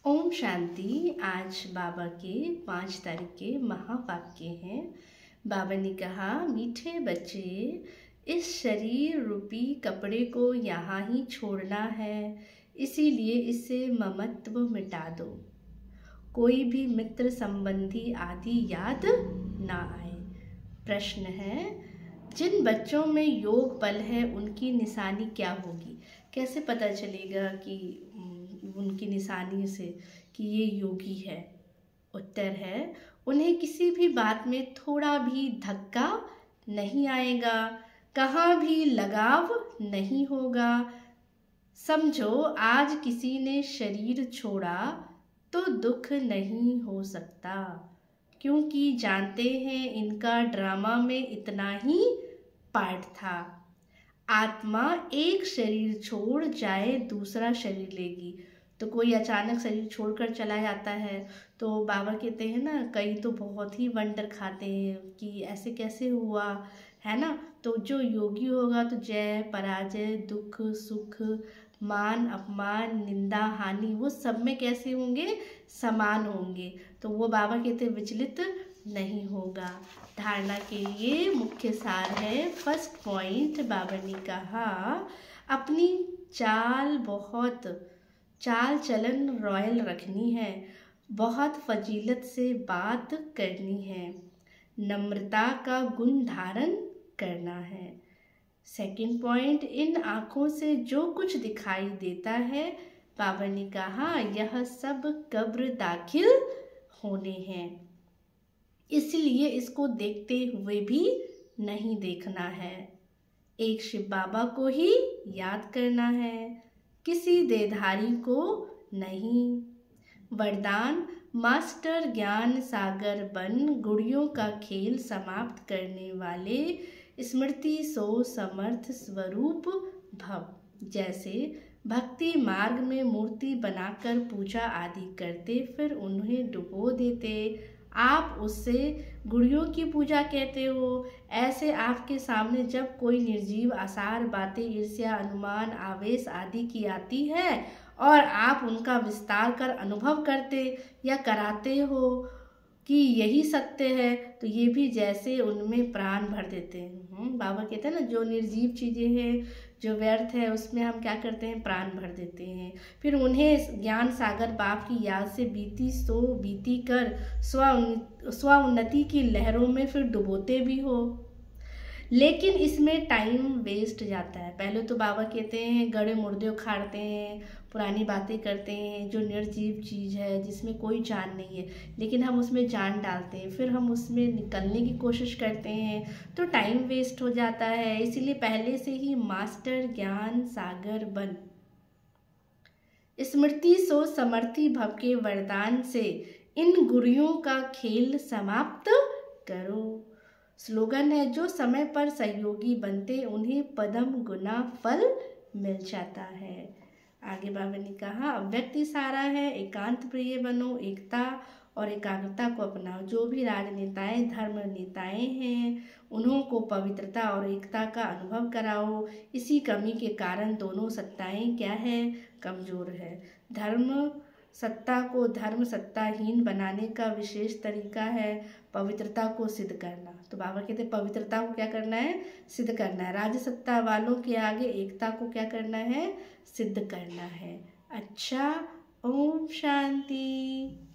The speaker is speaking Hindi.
ओम शांति। आज बाबा के 5 तारीख के महावाक्य हैं। बाबा ने कहा, मीठे बच्चे, इस शरीर रूपी कपड़े को यहाँ ही छोड़ना है, इसीलिए इससे ममत्व मिटा दो। कोई भी मित्र संबंधी आदि याद ना आए। प्रश्न है, जिन बच्चों में योग बल है उनकी निशानी क्या होगी? कैसे पता चलेगा कि उनकी निशानी से कि ये योगी है? उत्तर है, उन्हें किसी भी बात में थोड़ा भी धक्का नहीं आएगा, कहाँ भी लगाव नहीं होगा। समझो, आज किसी ने शरीर छोड़ा तो दुख नहीं हो सकता, क्योंकि जानते हैं इनका ड्रामा में इतना ही पार्ट था। आत्मा एक शरीर छोड़ जाए दूसरा शरीर लेगी। तो कोई अचानक शरीर छोड़कर चला जाता है तो बाबा कहते हैं ना, कई तो बहुत ही वंडर खाते हैं कि ऐसे कैसे हुआ, है ना। तो जो योगी होगा तो जय पराजय, दुख सुख, मान अपमान, निंदा हानि, वो सब में कैसे होंगे? समान होंगे। तो वो बाबा कहते हैं विचलित नहीं होगा। धारणा के लिए मुख्य सार है। फर्स्ट पॉइंट, बाबा ने कहा, अपनी चाल चलन रॉयल रखनी है, बहुत फजीलत से बात करनी है, नम्रता का गुण धारण करना है। सेकंड पॉइंट, इन आँखों से जो कुछ दिखाई देता है, बाबा ने कहा, यह सब कब्र दाखिल होने हैं, इसलिए इसको देखते हुए भी नहीं देखना है। एक शिव बाबा को ही याद करना है, किसी देधारी को नहीं। वरदान, मास्टर ज्ञान सागर बन, गुड़ियों का खेल समाप्त करने वाले, स्मृति सो समर्थ स्वरूप भव। जैसे भक्ति मार्ग में मूर्ति बनाकर पूजा आदि करते, फिर उन्हें डुबो देते, आप उससे गुड़ियों की पूजा कहते हो। ऐसे आपके सामने जब कोई निर्जीव आसार बातें ईर्ष्या, अनुमान, आवेश आदि की आती है और आप उनका विस्तार कर अनुभव करते या कराते हो कि यही सत्य है, तो ये भी जैसे उनमें प्राण भर देते हैं। बाबा कहते हैं ना, जो निर्जीव चीज़ें हैं, जो व्यर्थ है, उसमें हम क्या करते हैं? प्राण भर देते हैं। फिर उन्हें ज्ञान सागर बाप की याद से बीती कर स्व उन्नति की लहरों में फिर डुबोते भी हो। लेकिन इसमें टाइम वेस्ट जाता है। पहले तो बाबा कहते हैं गड़े मुर्दे उखाड़ते हैं, पुरानी बातें करते हैं, जो निर्जीव चीज़ है जिसमें कोई जान नहीं है, लेकिन हम उसमें जान डालते हैं, फिर हम उसमें निकलने की कोशिश करते हैं, तो टाइम वेस्ट हो जाता है। इसीलिए पहले से ही मास्टर ज्ञान सागर बन, स्मृति सो समर्थी भव के वरदान से इन गुरियों का खेल समाप्त करो। स्लोगन है, जो समय पर सहयोगी बनते उन्हें पदम गुना फल मिल जाता है। आगे बाबा ने कहा, अव्यक्त इशारा है, एकांत प्रिय बनो, एकता और एकाग्रता को अपनाओ। जो भी राजनेताएं धर्म नेताएं हैं, उन्हों को पवित्रता और एकता का अनुभव कराओ। इसी कमी के कारण दोनों सत्ताएं क्या है? कमजोर है। धर्म सत्ता को धर्म सत्ताहीन बनाने का विशेष तरीका है पवित्रता को सिद्ध करना। तो बाबा कहते हैं पवित्रता को क्या करना है? सिद्ध करना है। राज्य सत्ता वालों के आगे एकता को क्या करना है? सिद्ध करना है। अच्छा, ओम शांति।